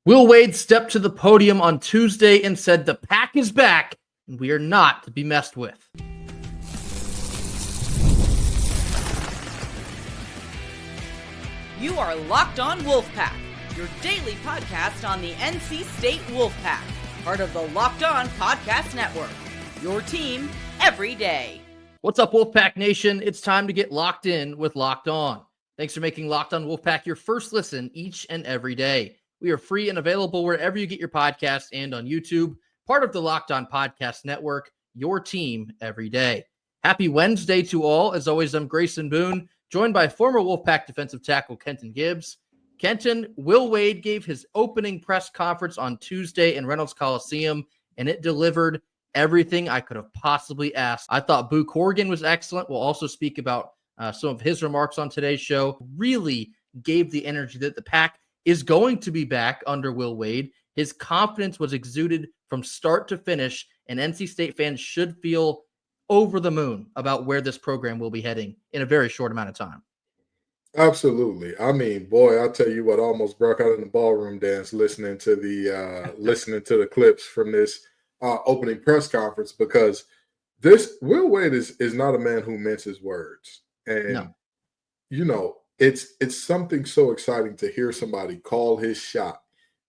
Will Wade stepped to the podium on Tuesday and said the pack is back and we are not to be messed with. You are Locked On Wolfpack, your daily podcast on the NC State Wolfpack, part of the Locked On Podcast Network, your team every day. What's up, Wolfpack Nation? It's time to get locked in with Locked On. Thanks for making Locked On Wolfpack your first listen each and every day. We are free and available wherever you get your podcasts and on YouTube, part of the Locked On Podcast Network, your team every day. Happy Wednesday to all. As always, I'm Grayson Boone, joined by former Wolfpack defensive tackle Kenton Gibbs. Kenton, Will Wade gave his opening press conference on Tuesday in Reynolds Coliseum, and it delivered everything I could have possibly asked. I thought Boo Corrigan was excellent. We'll also speak about some of his remarks on today's show. Really gave the energy that the pack is going to be back under Will Wade. His confidence was exuded from start to finish, and NC State fans should feel over the moon about where this program will be heading in a very short amount of time. Absolutely. I mean, boy, I'll tell you what, I almost broke out in the ballroom dance listening to the clips from this opening press conference, because this Will Wade is not a man who minces words. And, you know, it's something so exciting to hear somebody call his shot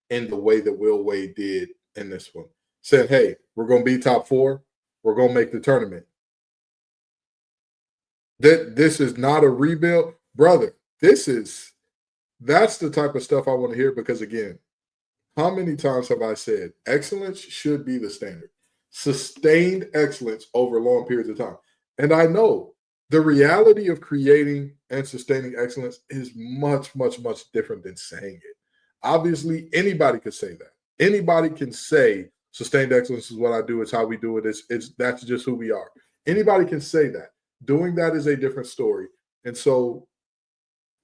in the way that Will Wade did in this one. Said, hey, we're going to be top 4. We're going to make the tournament. This is not a rebuild. Brother, that's the type of stuff I want to hear, because, again, how many times have I said excellence should be the standard? Sustained excellence over long periods of time. And I know the reality of creating and sustaining excellence is much, much, much different than saying it. Obviously, anybody could say that. Anybody can say sustained excellence is what I do. It's how we do it. That's just who we are. Anybody can say that. Doing that is a different story. And so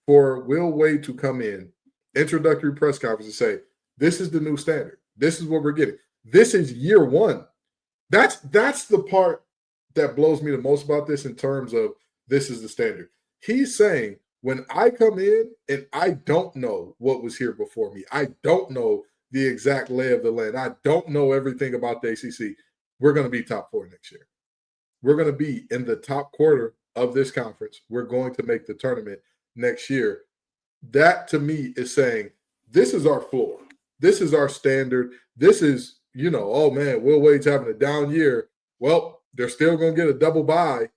for Will Wade to come in, introductory press conference, and say, this is the new standard. This is what we're getting. This is year one. That's the part that blows me the most about this in terms of this is the standard. He's saying, when I come in and I don't know what was here before me, I don't know the exact lay of the land, I don't know everything about the ACC, we're going to be top 4 next year. We're going to be in the top quarter of this conference. We're going to make the tournament next year. That, to me, is saying, this is our floor. This is our standard. This is, oh, man, Will Wade's having a down year. Well, they're still going to get a double bye.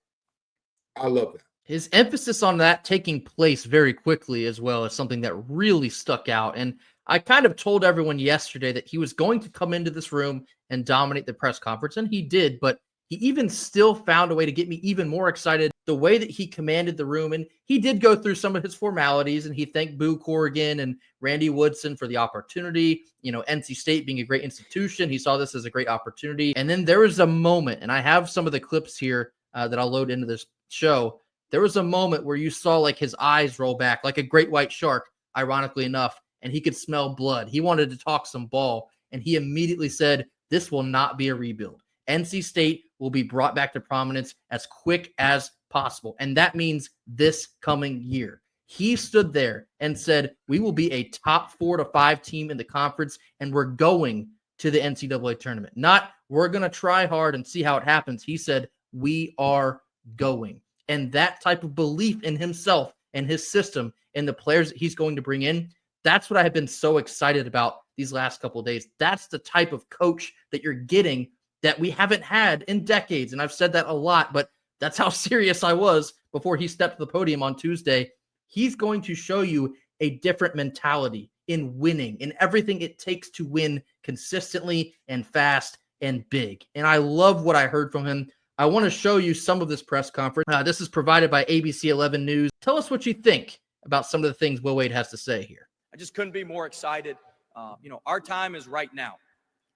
I love that. His emphasis on that taking place very quickly as well is something that really stuck out. And I kind of told everyone yesterday that he was going to come into this room and dominate the press conference, and he did, but he even still found a way to get me even more excited. The way that he commanded the room, and he did go through some of his formalities, and he thanked Boo Corrigan and Randy Woodson for the opportunity. NC State being a great institution, he saw this as a great opportunity. And then there was a moment, and I have some of the clips here that I'll load into this show. There was a moment where you saw like his eyes roll back like a great white shark, ironically enough, and he could smell blood. He wanted to talk some ball, and he immediately said, this will not be a rebuild. NC State will be brought back to prominence as quick as possible. And that means this coming year. He stood there and said, we will be a top 4 to 5 team in the conference, and we're going to the NCAA tournament. Not, we're going to try hard and see how it happens. He said, we are going. And that type of belief in himself and his system and the players that he's going to bring in, that's what I have been so excited about these last couple of days. That's the type of coach that you're getting that we haven't had in decades. And I've said that a lot, but that's how serious I was before he stepped to the podium on Tuesday. He's going to show you a different mentality in winning, in everything it takes to win consistently and fast and big. And I love what I heard from him. I want to show you some of this press conference. This is provided by ABC 11 News. Tell us what you think about some of the things Will Wade has to say here. I just couldn't be more excited. Our time is right now.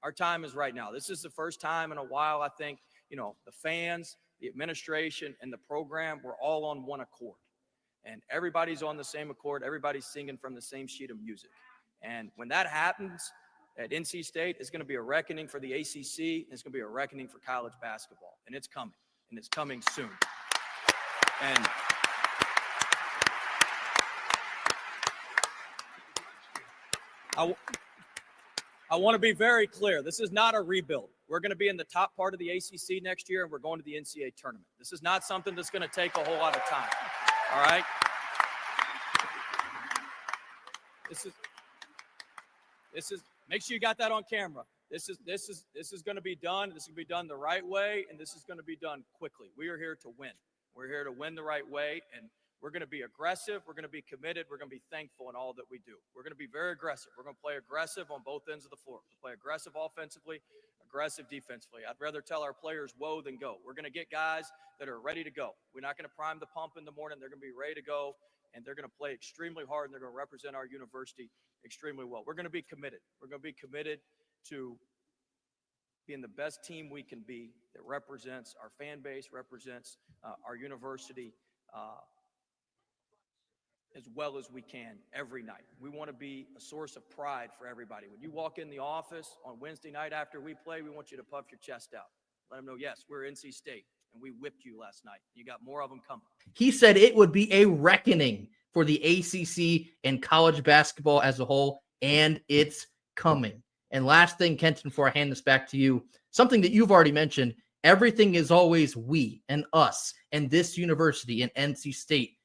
Our time is right now. This is the first time in a while, I think, the fans, the administration, and the program, we're all on one accord. And everybody's on the same accord. Everybody's singing from the same sheet of music. And when that happens at NC State, it's going to be a reckoning for the ACC. And it's going to be a reckoning for college basketball. And it's coming. And it's coming soon. And I want to be very clear. This is not a rebuild. We're going to be in the top part of the ACC next year, and we're going to the NCAA tournament. This is not something that's going to take a whole lot of time. All right? This is make sure you got that on camera. This is going to be done. This is going to be done the right way, and this is going to be done quickly. We are here to win. We're here to win the right way, and we're going to be aggressive. We're going to be committed. We're going to be thankful in all that we do. We're going to be very aggressive. We're going to play aggressive on both ends of the floor. We'll play aggressive offensively, aggressive defensively. I'd rather tell our players whoa than go. We're going to get guys that are ready to go. We're not going to prime the pump in the morning. They're going to be ready to go, and they're going to play extremely hard, and they're going to represent our university extremely well. We're going to be committed. We're going to be committed to being the best team we can be that represents our fan base, represents our university as well as we can every night. We want to be a source of pride for everybody. When you walk in the office on Wednesday night after we play, we want you to puff your chest out. Let them know, yes, we're NC State, and we whipped you last night. You got more of them coming. He said it would be a reckoning for the ACC and college basketball as a whole, and it's coming. And last thing, Kenton, before I hand this back to you, something that you've already mentioned, everything is always we and us and this university and NC State.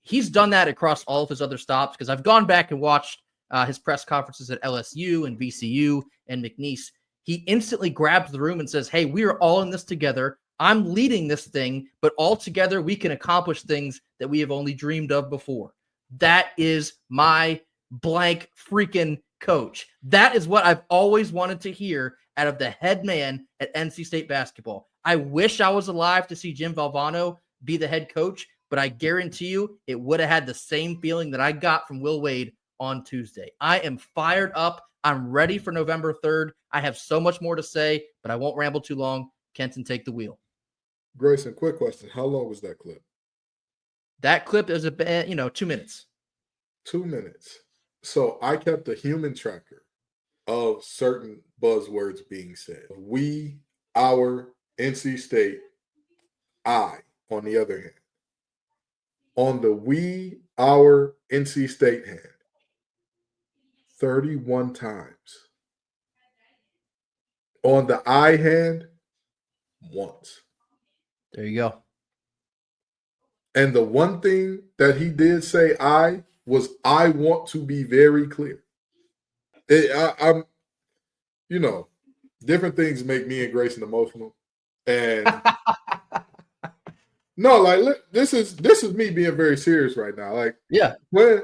He's done that across all of his other stops because I've gone back and watched his press conferences at LSU and VCU and McNeese. He instantly grabs the room and says, hey, we are all in this together. I'm leading this thing, but all together we can accomplish things that we have only dreamed of before. That is my blank freaking coach. That is what I've always wanted to hear out of the head man at NC State basketball. I wish I was alive to see Jim Valvano be the head coach, but I guarantee you it would have had the same feeling that I got from Will Wade on Tuesday. I am fired up. I'm ready for November 3rd. I have so much more to say, but I won't ramble too long. Kenton, take the wheel. Grayson, quick question. How long was that clip? That clip is 2 minutes. 2 minutes. So I kept a human tracker of certain buzzwords being said. We, our, NC State, I, on the other hand. On the we, our, NC State hand, 31 times. On the I hand, once. There you go. And the one thing that he did say I want to be very clear. I'm different things make me and Grayson emotional. And no, like this is me being very serious right now. Like, yeah, playing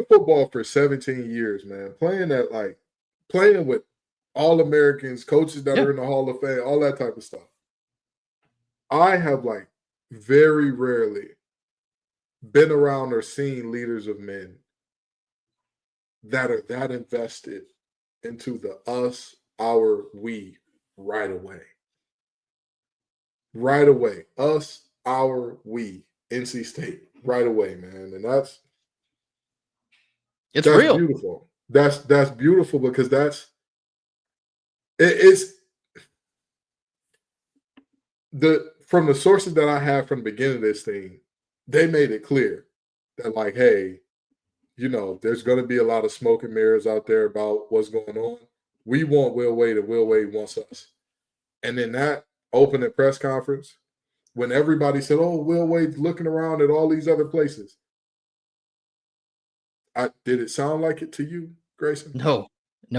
football for 17 years, man. Playing with all Americans, coaches that are in the Hall of Fame, all that type of stuff. I have very rarely been around or seen leaders of men that are that invested into the us, our, we right away. Right away. Us, our, we, NC State, right away, man. And that's real. Beautiful. That's beautiful because it's from the sources that I have from the beginning of this thing, they made it clear that hey, there's going to be a lot of smoke and mirrors out there about what's going on. We want Will Wade and Will Wade wants us. And in that opening press conference, when everybody said, oh, Will Wade's looking around at all these other places. Did it sound like it to you, Grayson? No,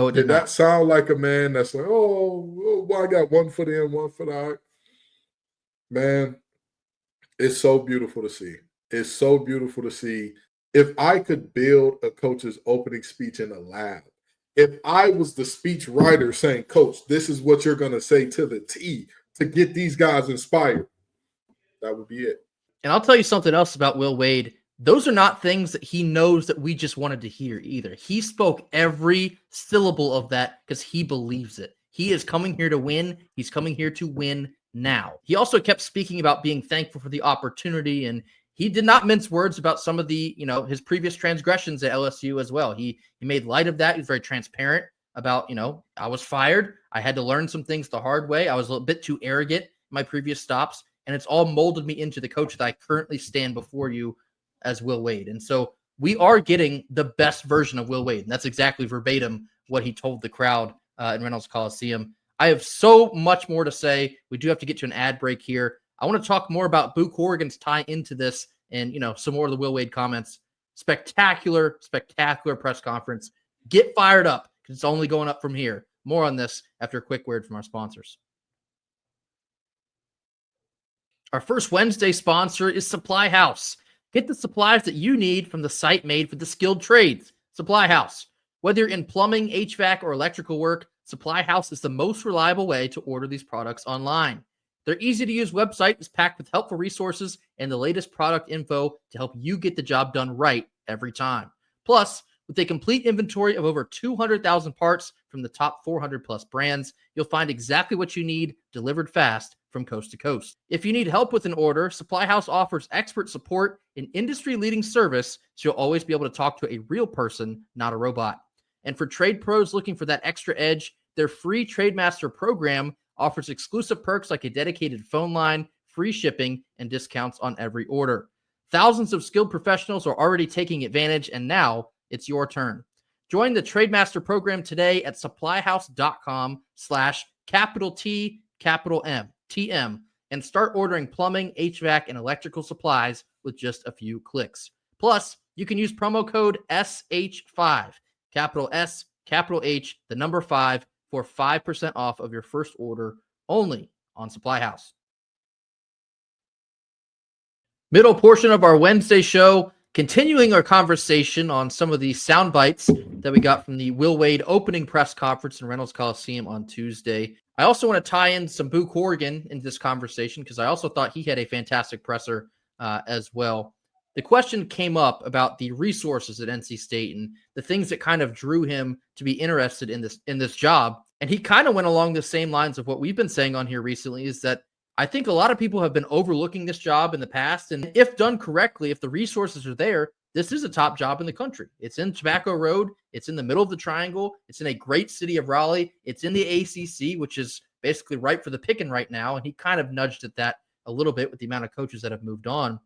it did not sound like a man that's like, oh, well, I got 1 foot in, 1 foot out. Man, it's so beautiful to see. It's so beautiful to see. If I could build a coach's opening speech in a lab, if I was the speech writer saying, Coach, this is what you're going to say to the T to get these guys inspired, that would be it. And I'll tell you something else about Will Wade. Those are not things that he knows that we just wanted to hear either. He spoke every syllable of that because he believes it. He is coming here to win. He's coming here to win now. He also kept speaking about being thankful for the opportunity, and he did not mince words about some of the, his previous transgressions at LSU as well. He made light of that. He was very transparent about, I was fired. I had to learn some things the hard way. I was a little bit too arrogant in my previous stops, and it's all molded me into the coach that I currently stand before you as Will Wade. And so we are getting the best version of Will Wade. And that's exactly verbatim what he told the crowd in Reynolds Coliseum. I have so much more to say. We do have to get to an ad break here. I want to talk more about Boo Corrigan's tie into this and, some more of the Will Wade comments. Spectacular press conference. Get fired up because it's only going up from here. More on this after a quick word from our sponsors. Our first Wednesday sponsor is Supply House. Get the supplies that you need from the site made for the skilled trades, Supply House. Whether you're in plumbing, HVAC, or electrical work, Supply House is the most reliable way to order these products online. Their easy-to-use website is packed with helpful resources and the latest product info to help you get the job done right every time. Plus, with a complete inventory of over 200,000 parts from the top 400-plus brands, you'll find exactly what you need delivered fast from coast to coast. If you need help with an order, Supply House offers expert support and industry-leading service, so you'll always be able to talk to a real person, not a robot. And for trade pros looking for that extra edge, their free TradeMaster program offers exclusive perks like a dedicated phone line, free shipping, and discounts on every order. Thousands of skilled professionals are already taking advantage, and now it's your turn. Join the TradeMaster program today at supplyhouse.com/TM, and start ordering plumbing, HVAC, and electrical supplies with just a few clicks. Plus, you can use promo code SH5, capital S, capital H, the number 5, for 5% off of your first order only on Supply House. Middle portion of our Wednesday show, continuing our conversation on some of the sound bites that we got from the Will Wade opening press conference in Reynolds Coliseum on Tuesday. I also want to tie in some Boo Corrigan into this conversation because I also thought he had a fantastic presser as well. The question came up about the resources at NC State and the things that kind of drew him to be interested in this job. And he kind of went along the same lines of what we've been saying on here recently, is that I think a lot of people have been overlooking this job in the past. And if done correctly, if the resources are there, this is a top job in the country. It's in Tobacco Road. It's in the middle of the triangle. It's in a great city of Raleigh. It's in the ACC, which is basically ripe for the picking right now. And he kind of nudged at that a little bit with the amount of coaches that have moved on.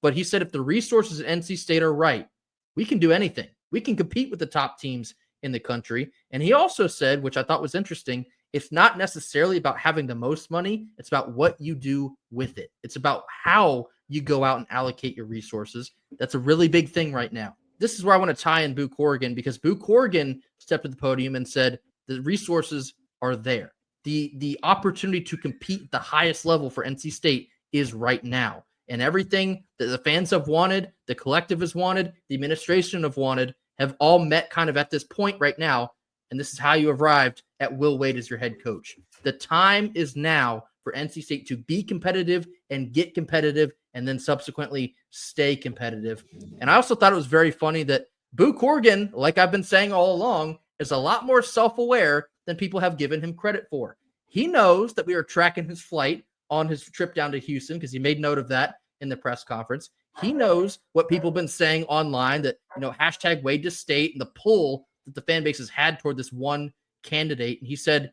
But he said if the resources at NC State are right, we can do anything. We can compete with the top teams in the country. And he also said, which I thought was interesting, it's not necessarily about having the most money. It's about what you do with it. It's about how you go out and allocate your resources. That's a really big thing right now. This is where I want to tie in Boo Corrigan, because Boo Corrigan stepped at the podium and said the resources are there. The opportunity to compete at the highest level for NC State is right now. And everything that the fans have wanted, the collective has wanted, the administration have wanted, have all met kind of at this point right now. And this is how you arrived at Will Wade as your head coach. The time is now for NC State to be competitive and get competitive and then subsequently stay competitive. And I also thought it was very funny that Boo Corrigan, like I've been saying all along, is a lot more self-aware than people have given him credit for. He knows that we are tracking his flight on his trip down to Houston because he made note of that in the press conference. He knows what people have been saying online, that, hashtag Wade to State and the pull that the fan base has had toward this one candidate. And he said,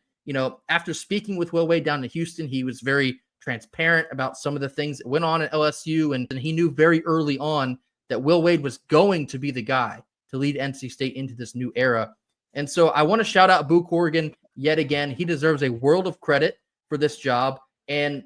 after speaking with Will Wade down to Houston, he was very transparent about some of the things that went on at LSU. And he knew very early on that Will Wade was going to be the guy to lead NC State into this new era. And so I want to shout out Boo Corrigan yet again. He deserves a world of credit for this job. And,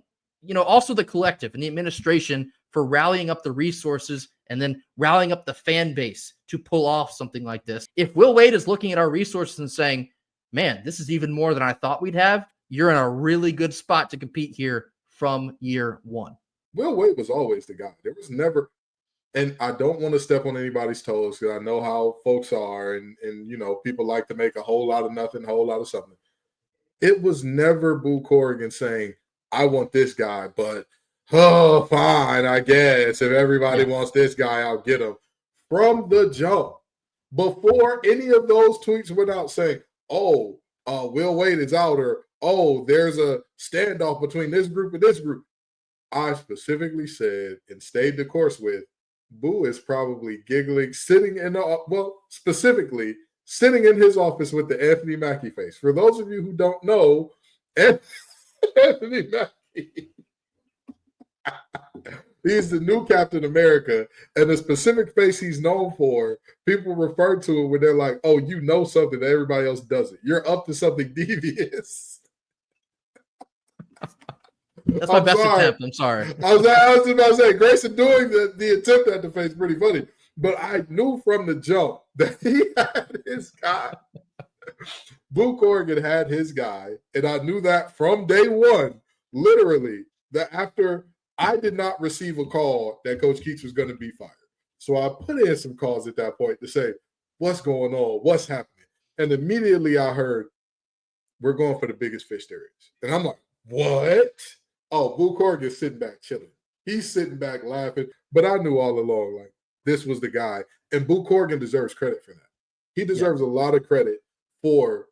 also the collective and the administration for rallying up the resources and then rallying up the fan base to pull off something like this. If Will Wade is looking at our resources and saying, man, this is even more than I thought we'd have, you're in a really good spot to compete here from year one. Will Wade was always the guy. There was never, and I don't want to step on anybody's toes because I know how folks are, and people like to make a whole lot of nothing, a whole lot of something. It was never Boo Corrigan saying, I want this guy, but fine, I guess. If everybody wants this guy, I'll get him. From the jump, before any of those tweets went out saying, Will Wade is out, or there's a standoff between this group and this group, I specifically said and stayed the course with, Boo is probably giggling, sitting in his office with the Anthony Mackie face. For those of you who don't know, Anthony Mackie He's the new Captain America, and the specific face he's known for, people refer to it when they're like, oh, you know something that everybody else doesn't. You're up to something devious. That's my best attempt. I'm sorry. I was about to say, Grayson doing the attempt at the face pretty funny. But I knew from the jump that he had his guy. Boo Corrigan had his guy. And I knew that from day one, literally, that after I did not receive a call that Coach Keats was going to be fired. So I put in some calls at that point to say, what's going on? What's happening? And immediately I heard, we're going for the biggest fish there is. And I'm like, what? Oh, Boo Corrigan's sitting back chilling. He's sitting back laughing. But I knew all along, like, this was the guy. And Boo Corrigan deserves credit for that. He deserves a lot of credit for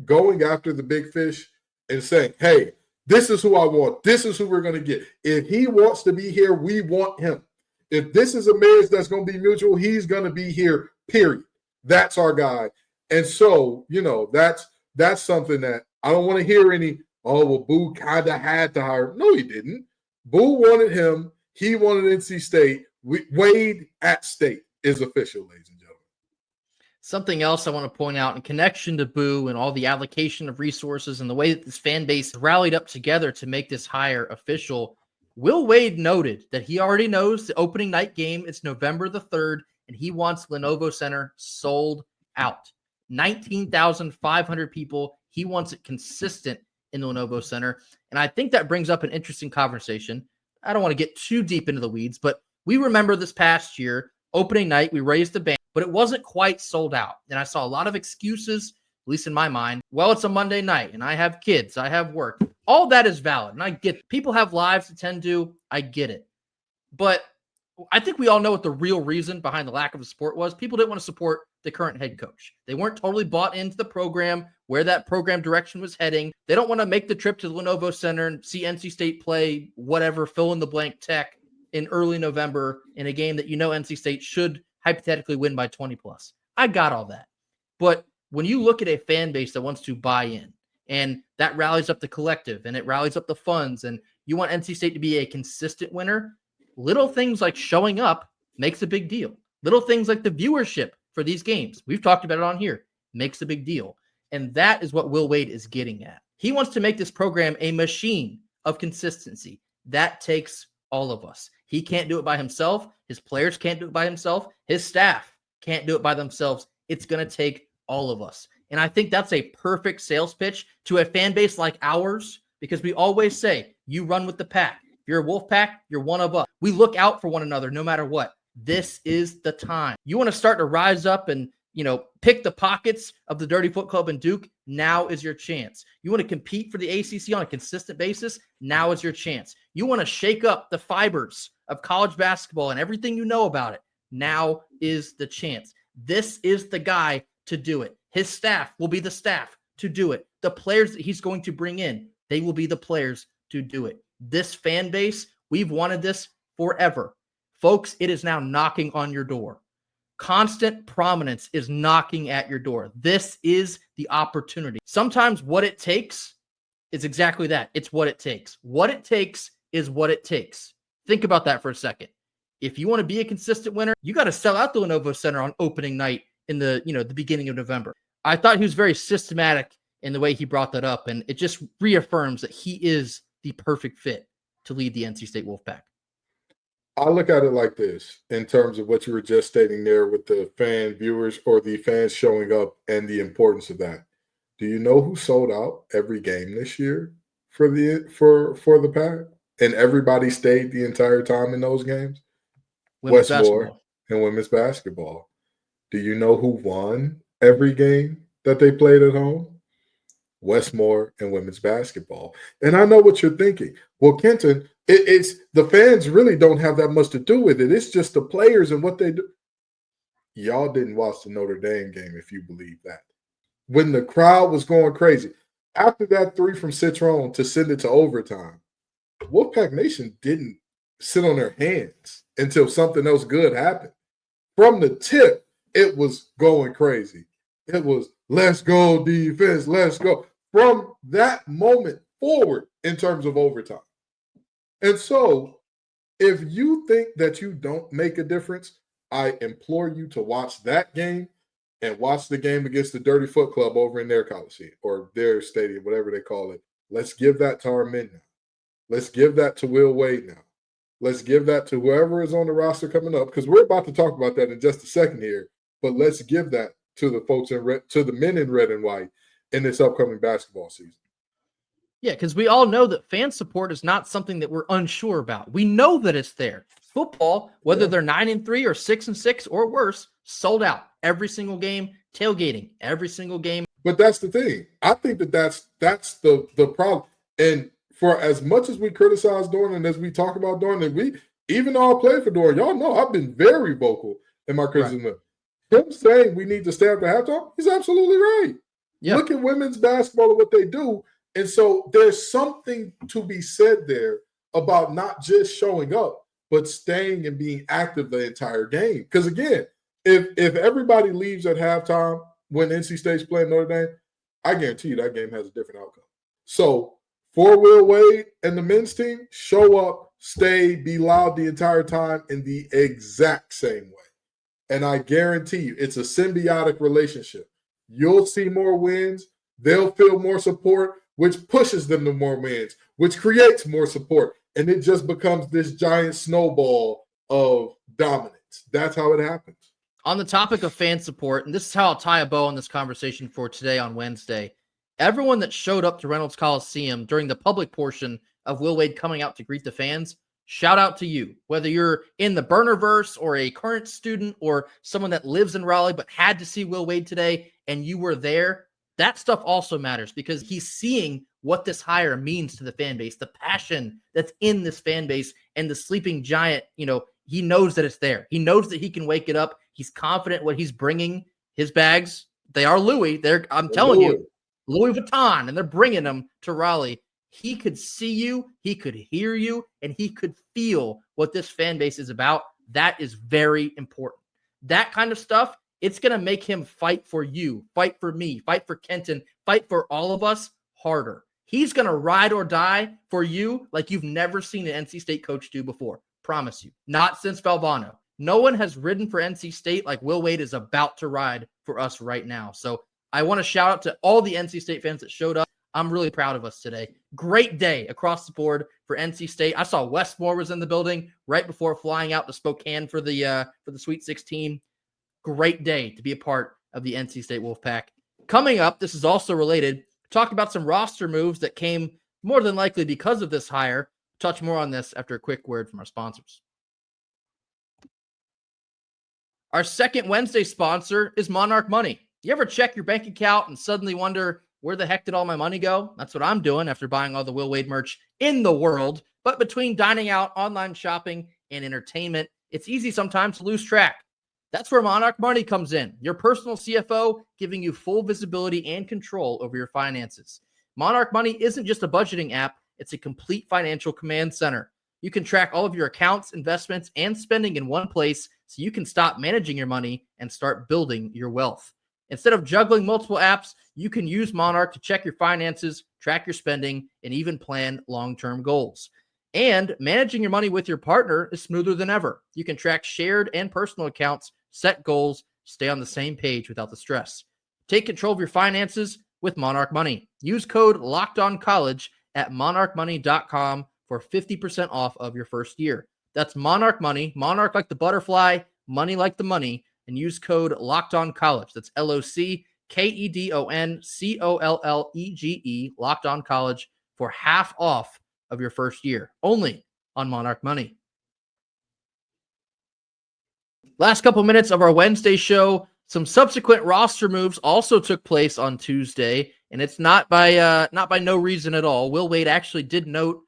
going after the big fish and saying, hey, this is who I want. This is who we're going to get. If he wants to be here, we want him. If this is a marriage that's going to be mutual, he's going to be here, period. That's our guy. And so, you know, that's something that I don't want to hear any, oh, well, Boo kind of had to hire him. No, he didn't. Boo wanted him. He wanted NC State. Wade at State is official, ladies and gentlemen. Something else I want to point out in connection to Boo and all the allocation of resources and the way that this fan base rallied up together to make this hire official. Will Wade noted that he already knows the opening night game. It's November the 3rd, and he wants Lenovo Center sold out. 19,500 people. He wants it consistent in the Lenovo Center. And I think that brings up an interesting conversation. I don't want to get too deep into the weeds, but we remember this past year, opening night, we raised the band, but it wasn't quite sold out. And I saw a lot of excuses, at least in my mind. Well, it's a Monday night, and I have kids, I have work. All that is valid, and I get it. People have lives to tend to. I get it. But I think we all know what the real reason behind the lack of a support was. People didn't want to support the current head coach. They weren't totally bought into the program, where that program direction was heading. They don't want to make the trip to the Lenovo Center and see NC State play whatever, fill in the blank Tech in early November in a game that you know NC State should hypothetically win by 20 plus. I got all that. But when you look at a fan base that wants to buy in, and that rallies up the collective, and it rallies up the funds, and you want NC State to be a consistent winner, little things like showing up makes a big deal. Little things like the viewership for these games, we've talked about it on here, makes a big deal. And that is what Will Wade is getting at. He wants to make this program a machine of consistency. That takes all of us. He can't do it by himself. His players can't do it by himself. His staff can't do it by themselves. It's going to take all of us. And I think that's a perfect sales pitch to a fan base like ours, because we always say, you run with the pack. If you're a Wolfpack, you're one of us. We look out for one another no matter what. This is the time. You want to start to rise up and, you know, pick the pockets of the Dirty Foot Club and Duke. Now is your chance. You want to compete for the ACC on a consistent basis. Now is your chance. You want to shake up the fibers of college basketball and everything you know about it. Now is the chance. This is the guy to do it. His staff will be the staff to do it. The players that he's going to bring in, they will be the players to do it. This fan base, we've wanted this forever. Folks, it is now knocking on your door. Constant prominence is knocking at your door. This is the opportunity. Sometimes what it takes is exactly that. It's what it takes. What it takes is what it takes. Think about that for a second. If you want to be a consistent winner, you got to sell out the Lenovo Center on opening night in the beginning of November. I thought he was very systematic in the way he brought that up, and it just reaffirms that he is the perfect fit to lead the NC State Wolfpack. I look at it like this in terms of what you were just stating there with the fan viewers or the fans showing up and the importance of that. Do you know who sold out every game this year for the pack? And everybody stayed the entire time in those games? Westmore and women's basketball. Do you know who won every game that they played at home? Westmore and women's basketball. And I know what you're thinking. Well, Kenton, it's the fans really don't have that much to do with it. It's just the players and what they do. Y'all didn't watch the Notre Dame game, if you believe that. When the crowd was going crazy. After that 3 from Citron to send it to overtime, Wolfpack Nation didn't sit on their hands until something else good happened. From the tip, it was going crazy. It was, let's go defense, let's go. From that moment forward in terms of overtime. And so If you think that you don't make a difference, I implore you to watch that game and watch the game against the Dirty Foot Club over in their Coliseum or their stadium, whatever they call it. Let's give that to our men now. Let's give that to Will Wade now. Let's give that to whoever is on the roster coming up, because we're about to talk about that in just a second here. But let's give that to the folks in red, to the men in red and white in this upcoming basketball season. Yeah, because we all know that fan support is not something that we're unsure about. We know that it's there. Football, whether they're 9-3 or 6-6 or worse, sold out every single game, tailgating every single game. But that's the thing. I think that's the problem. And for as much as we criticize Dorn and as we talk about Dorn, and we, even though I played for Dorn, y'all know I've been very vocal in my criticism. Right. Him saying we need to stay after halftime, he's absolutely right. Yep. Look at women's basketball and what they do. And so there's something to be said there about not just showing up, but staying and being active the entire game. Because again, if everybody leaves at halftime when NC State's playing Notre Dame, I guarantee you that game has a different outcome. So for Will Wade and the men's team, show up, stay, be loud the entire time in the exact same way. And I guarantee you it's a symbiotic relationship. You'll see more wins. They'll feel more support, which pushes them to more wins, which creates more support. And it just becomes this giant snowball of dominance. That's how it happens. On the topic of fan support, and this is how I'll tie a bow on this conversation for today on Wednesday, everyone that showed up to Reynolds Coliseum during the public portion of Will Wade coming out to greet the fans, shout out to you. Whether you're in the burnerverse or a current student or someone that lives in Raleigh but had to see Will Wade today and you were there, that stuff also matters because he's seeing what this hire means to the fan base, the passion that's in this fan base, and the sleeping giant, he knows that it's there. He knows that he can wake it up. He's confident what he's bringing. His bags, they are Louis. I'm telling you, Louis Vuitton, and they're bringing them to Raleigh. He could see you, he could hear you, and he could feel what this fan base is about. That is very important. That kind of stuff, it's going to make him fight for you, fight for me, fight for Kenton, fight for all of us harder. He's going to ride or die for you like you've never seen an NC State coach do before. Promise you. Not since Valvano. No one has ridden for NC State like Will Wade is about to ride for us right now. So I want to shout out to all the NC State fans that showed up. I'm really proud of us today. Great day across the board for NC State. I saw Westmore was in the building right before flying out to Spokane for the Sweet 16. Great day to be a part of the NC State Wolfpack. Coming up, this is also related. Talk about some roster moves that came more than likely because of this hire. Touch more on this after a quick word from our sponsors. Our second Wednesday sponsor is Monarch Money. You ever check your bank account and suddenly wonder, where the heck did all my money go? That's what I'm doing after buying all the Will Wade merch in the world. But between dining out, online shopping, and entertainment, it's easy sometimes to lose track. That's where Monarch Money comes in, your personal CFO, giving you full visibility and control over your finances. Monarch Money isn't just a budgeting app, it's a complete financial command center. You can track all of your accounts, investments, and spending in one place so you can stop managing your money and start building your wealth. Instead of juggling multiple apps, you can use Monarch to check your finances, track your spending, and even plan long-term goals. And managing your money with your partner is smoother than ever. You can track shared and personal accounts, set goals, stay on the same page without the stress. Take control of your finances with Monarch Money. Use code LOCKEDONCollege at monarchmoney.com for 50% off of your first year. That's Monarch Money, Monarch like the butterfly, money like the money, and use code LOCKEDONCollege. That's LOCKEDONCOLLEGE, Locked On College, for half off of your first year, only on Monarch Money. Last couple minutes of our Wednesday show. Some subsequent roster moves also took place on Tuesday, and it's not by no reason at all. Will Wade actually did note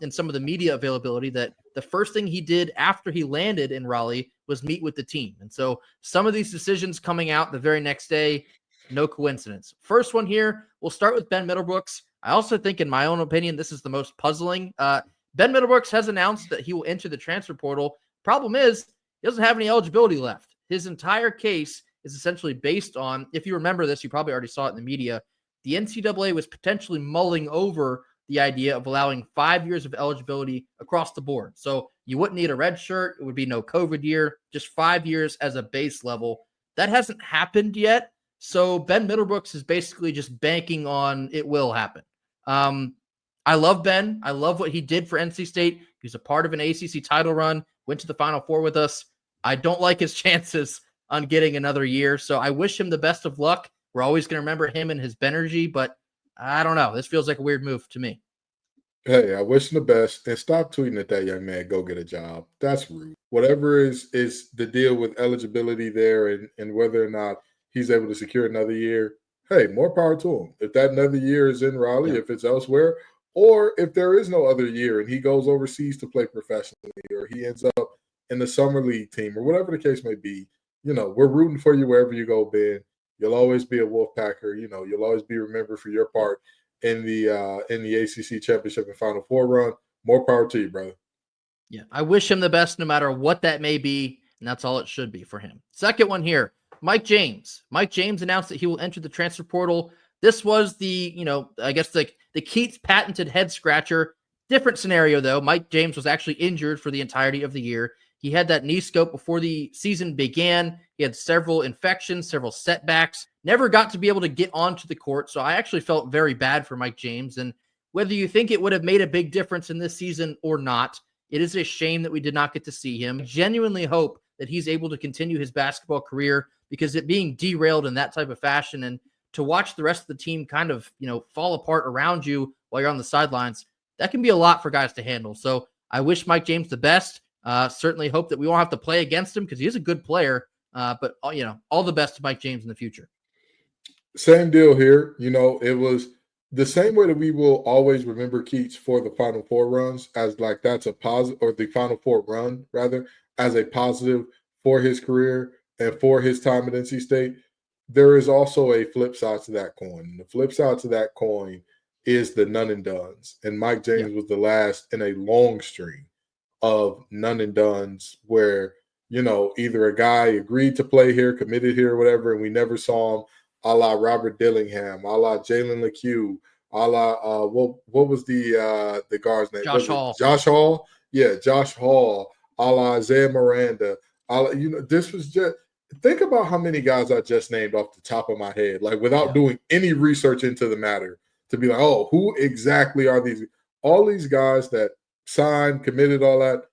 in some of the media availability that the first thing he did after he landed in Raleigh was meet with the team. And so some of these decisions coming out the very next day, no coincidence. First one here, we'll start with Ben Middlebrooks. I also think, in my own opinion, this is the most puzzling. Ben Middlebrooks has announced that he will enter the transfer portal. Problem is, he doesn't have any eligibility left. His entire case is essentially based on, if you remember this, you probably already saw it in the media, the NCAA was potentially mulling over the idea of allowing 5 years of eligibility across the board. So You wouldn't need a red shirt. It would be no COVID year, just 5 years as a base level. That hasn't happened yet. So Ben Middlebrooks is basically just banking on it will happen. I love Ben. I love what he did for NC State. He was a part of an ACC title run, went to the Final Four with us. I don't like his chances on getting another year. So I wish him the best of luck. We're always going to remember him and his Benergy, but I don't know. This feels like a weird move to me. Hey, I wish him the best, and stop tweeting at that young man, go get a job. That's rude. Whatever is the deal with eligibility there and whether or not he's able to secure another year, hey, more power to him. If that another year is in Raleigh, if it's elsewhere, or if there is no other year and he goes overseas to play professionally, or he ends up in the summer league team, or whatever the case may be, we're rooting for you wherever you go, Ben. You'll always be a Wolfpacker. You'll always be remembered for your part in the ACC championship and Final Four run. More power to you, brother. Yeah, I wish him the best no matter what that may be, and that's all it should be for him. Second one here, Mike James. Mike James announced that he will enter the transfer portal. This was the Keats patented head scratcher. Different scenario, though. Mike James was actually injured for the entirety of the year. He had that knee scope before the season began. He had several infections, several setbacks, never got to be able to get onto the court. So I actually felt very bad for Mike James. And whether you think it would have made a big difference in this season or not, it is a shame that we did not get to see him. I genuinely hope that he's able to continue his basketball career, because it being derailed in that type of fashion and to watch the rest of the team kind of, fall apart around you while you're on the sidelines, that can be a lot for guys to handle. So I wish Mike James the best. Certainly hope that we won't have to play against him because he is a good player. But all the best to Mike James in the future. Same deal here. It was the same way that we will always remember Keats for the Final Four runs as like that's a positive, or the Final Four run rather, as a positive for his career and for his time at NC State. There is also a flip side to that coin. The flip side to that coin is the none and dones. And Mike James was the last in a long string of none and dones where, either a guy agreed to play here, committed here, or whatever, and we never saw him, a la Robert Dillingham, a la Jalen LeCue, a la what was the guard's name? Josh Hall. Josh Hall. Yeah, Josh Hall, a la Isaiah Miranda. This was just, think about how many guys I just named off the top of my head, like without doing any research into the matter, to be like, oh, who exactly are these? All these guys that signed, committed, all that,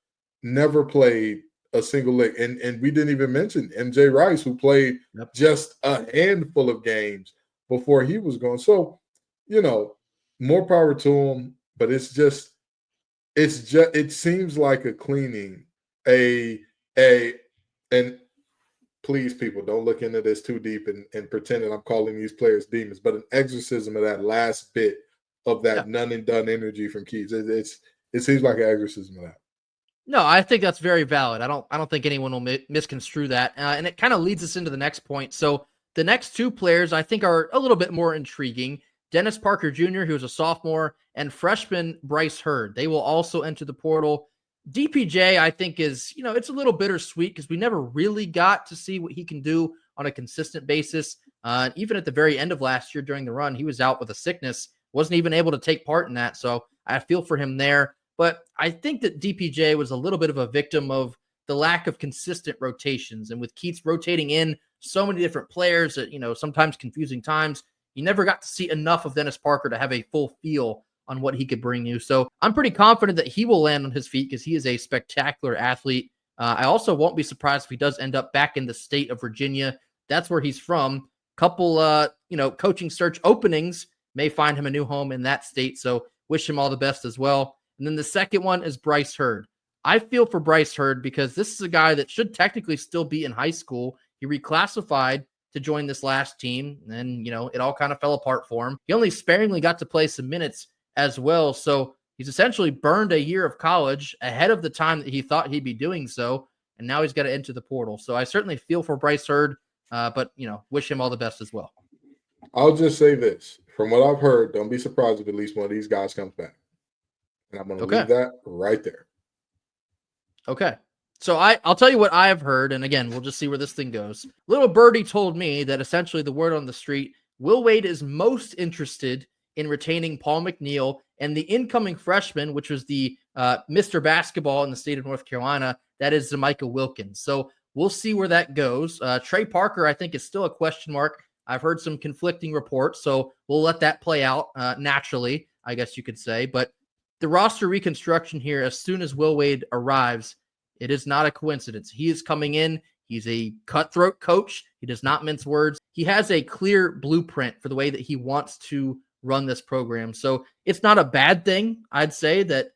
never played a single lick. And we didn't even mention MJ Rice, who played just a handful of games before he was gone. So, more power to him, but it seems like a cleaning, and please, people, don't look into this too deep and pretend that I'm calling these players demons, but an exorcism of that last bit of that none and done energy from Keats. It seems like an exorcism of that. No, I think that's very valid. I don't think anyone will misconstrue that. And it kind of leads us into the next point. So the next two players I think are a little bit more intriguing. Dennis Parker Jr., who is a sophomore, and freshman Bryce Hurd. They will also enter the portal. DPJ, I think, is, it's a little bittersweet because we never really got to see what he can do on a consistent basis. Even at the very end of last year during the run, he was out with a sickness, wasn't even able to take part in that. So I feel for him there. But I think that DPJ was a little bit of a victim of the lack of consistent rotations. And with Keats rotating in so many different players at, sometimes confusing times, you never got to see enough of Dennis Parker to have a full feel on what he could bring you. So I'm pretty confident that he will land on his feet because he is a spectacular athlete. I also won't be surprised if he does end up back in the state of Virginia. That's where he's from. Couple, coaching search openings may find him a new home in that state. So wish him all the best as well. And then the second one is Bryce Hurd. I feel for Bryce Hurd because this is a guy that should technically still be in high school. He reclassified to join this last team, and, it all kind of fell apart for him. He only sparingly got to play some minutes as well. So he's essentially burned a year of college ahead of the time that he thought he'd be doing so. And now he's got to enter the portal. So I certainly feel for Bryce Hurd, but, wish him all the best as well. I'll just say this. From what I've heard, don't be surprised if at least one of these guys comes back. And I'm going to leave that right there. Okay. So I'll tell you what I've heard. And again, we'll just see where this thing goes. Little Birdie told me that essentially the word on the street, Will Wade is most interested in retaining Paul McNeil, and the incoming freshman, which was the Mr. Basketball in the state of North Carolina, that is Zamika Wilkins. So we'll see where that goes. Trey Parker, I think, is still a question mark. I've heard some conflicting reports, so we'll let that play out naturally, I guess you could say. But the roster reconstruction here, as soon as Will Wade arrives, it is not a coincidence. He is coming in. He's a cutthroat coach. He does not mince words. He has a clear blueprint for the way that he wants to run this program. So it's not a bad thing, I'd say, that,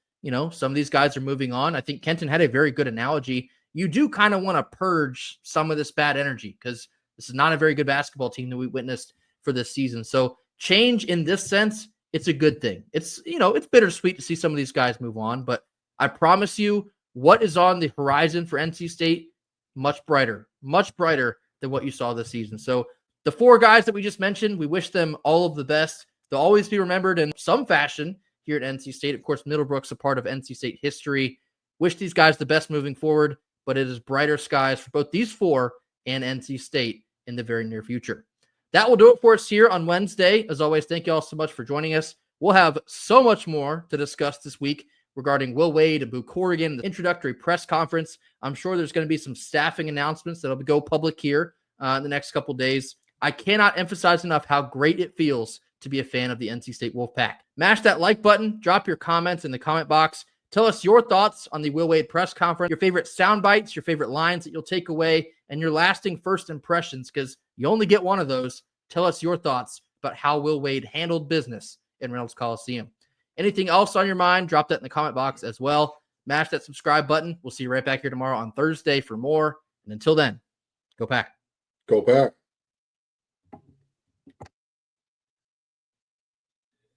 some of these guys are moving on. I think Kenton had a very good analogy. You do kind of want to purge some of this bad energy because this is not a very good basketball team that we witnessed for this season. So change in this sense, it's a good thing. It's bittersweet to see some of these guys move on, but I promise you what is on the horizon for NC State, much brighter than what you saw this season. So the 4 guys that we just mentioned, we wish them all of the best. They'll always be remembered in some fashion here at NC State. Of course, Middlebrook's a part of NC State history. Wish these guys the best moving forward, but it is brighter skies for both these 4 and NC State in the very near future. That will do it for us here on Wednesday. As always, thank you all so much for joining us. We'll have so much more to discuss this week regarding Will Wade and Boo Corrigan, the introductory press conference. I'm sure there's going to be some staffing announcements that'll go public here in the next couple days. I cannot emphasize enough how great it feels to be a fan of the NC State Wolfpack. Mash that like button, drop your comments in the comment box. Tell us your thoughts on the Will Wade press conference, your favorite sound bites, your favorite lines that you'll take away, and your lasting first impressions, because you only get one of those. Tell us your thoughts about how Will Wade handled business in Reynolds Coliseum. Anything else on your mind, drop that in the comment box as well. Mash that subscribe button. We'll see you right back here tomorrow on Thursday for more. And until then, go Pack. Go Pack.